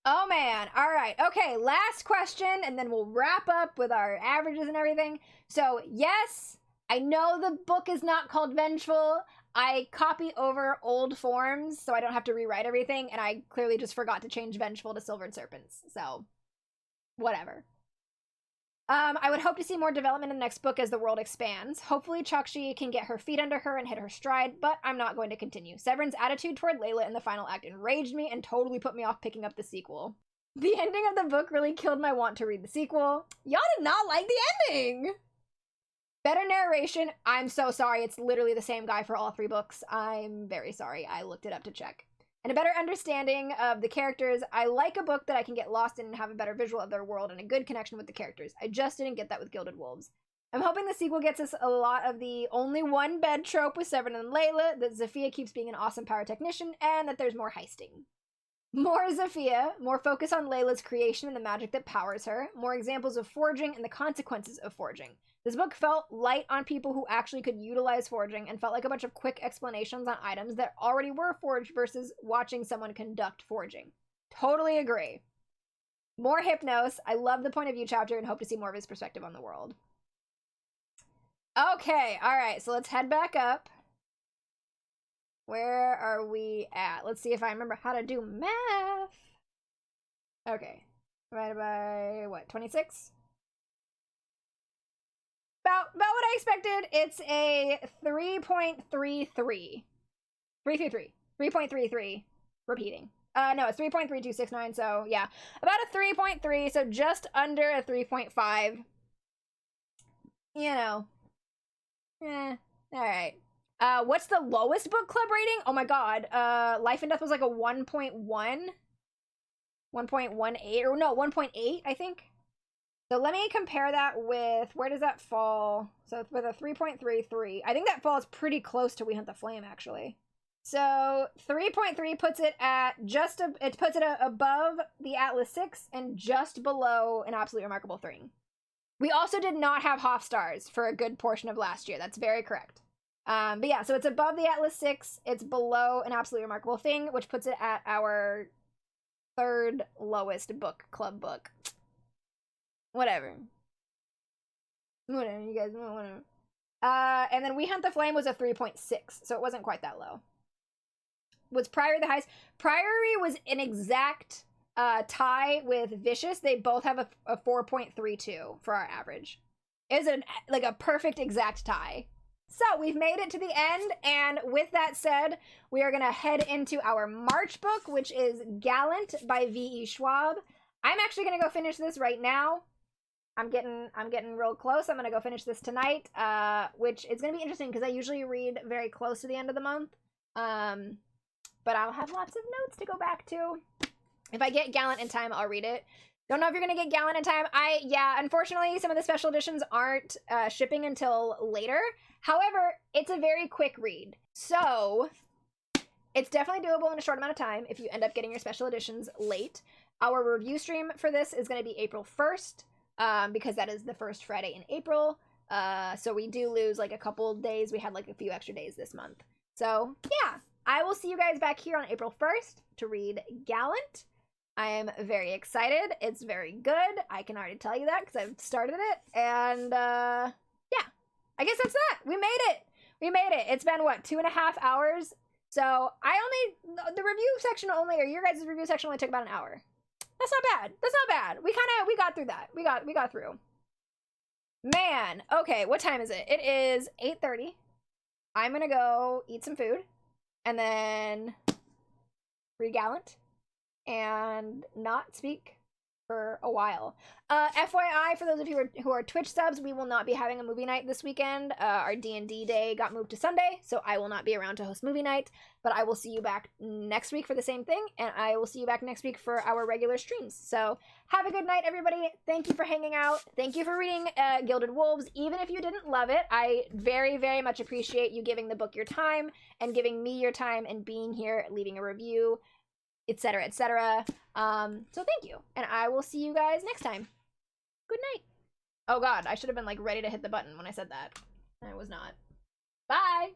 Oh man. Alright. Okay, last question, and then we'll wrap up with our averages and everything. So, yes, I know the book is not called Vengeful. I copy over old forms so I don't have to rewrite everything, and I clearly just forgot to change Vengeful to Silvered Serpents, so whatever. I would hope to see more development in the next book as the world expands. Hopefully Chokshi can get her feet under her and hit her stride, but I'm not going to continue. Severin's attitude toward Layla in the final act enraged me and totally put me off picking up the sequel. The ending of the book really killed my want to read the sequel. Y'all did not like the ending! Better narration. I'm so sorry. It's literally the same guy for all three books. I'm very sorry. I looked it up to check. And a better understanding of the characters. I like a book that I can get lost in and have a better visual of their world and a good connection with the characters. I just didn't get that with Gilded Wolves. I'm hoping the sequel gets us a lot of the only one bed trope with Severin and Layla, that Zafia keeps being an awesome pyrotechnician, and that there's more heisting. More Zafia, more focus on Layla's creation and the magic that powers her, more examples of forging and the consequences of forging. This book felt light on people who actually could utilize forging and felt like a bunch of quick explanations on items that already were forged versus watching someone conduct forging. Totally agree. More Hypnos. I love the point of view chapter and hope to see more of his perspective on the world. Okay, alright, so let's head back up. Where are we at? Let's see if I remember how to do math. Okay. Divided by, what, 26? About what I expected. It's a 3.33. 3.33. Repeating. No, it's 3.3269, so yeah. About a 3.3, so just under a 3.5. You know. Alright. What's the lowest book club rating? Oh my god. Life and Death was like a 1.1? 1.18, or no, 1.8, I think. So let me compare that with, where does that fall? So with a 3.33, I think that falls pretty close to We Hunt the Flame, actually. So 3.3 puts it at it puts it above the Atlas 6 and just below An Absolutely Remarkable Thing. We also did not have Hoff stars for a good portion of last year. That's very correct. But yeah, so it's above the Atlas 6. It's below An Absolutely Remarkable Thing, which puts it at our third lowest book club book. Whatever, you guys know, whatever. And then We Hunt the Flame was a 3.6, so it wasn't quite that low. Was Priory the highest? Priory was an exact tie with Vicious. They both have a 4.32 for our average. It is like a perfect exact tie. So we've made it to the end, and with that said, we are gonna head into our March book, which is Gallant by V.E. Schwab. I'm actually gonna go finish this right now. I'm getting real close. I'm gonna go finish this tonight, which is gonna be interesting because I usually read very close to the end of the month. But I'll have lots of notes to go back to. If I get Gallant in time, I'll read it. Don't know if you're gonna get Gallant in time. Yeah, unfortunately, some of the special editions aren't shipping until later. However, it's a very quick read, so it's definitely doable in a short amount of time if you end up getting your special editions late. Our review stream for this is going to be April 1st. Because that is the first Friday in April. So we do lose like a couple days. We had like a few extra days this month. So yeah, I will see you guys back here on April 1st to read Gallant. I am very excited. It's very good. I can already tell you that because I've started it. And yeah, I guess that's that. We made it. It's been what, 2.5 hours? So the review section only, or your guys' review section only took about an hour. That's not bad. We got through that. We got through. Man, okay, what time is it? It is 8:30. I'm gonna go eat some food and then read Gallant and not speak for a while. FYI, for those of you who are Twitch subs, we will not be having a movie night this weekend. Our D&D day got moved to Sunday, so I will not be around to host movie night, but I will see you back next week for the same thing, and I will see you back next week for our regular streams. So have a good night, everybody. Thank you for hanging out. Thank you for reading Gilded Wolves. Even if you didn't love it, I very, very much appreciate you giving the book your time and giving me your time and being here, leaving a review, etc., etc. So thank you, and I will see you guys next time. Good night. Oh god, I should have been like ready to hit the button when I said that. I was not. Bye!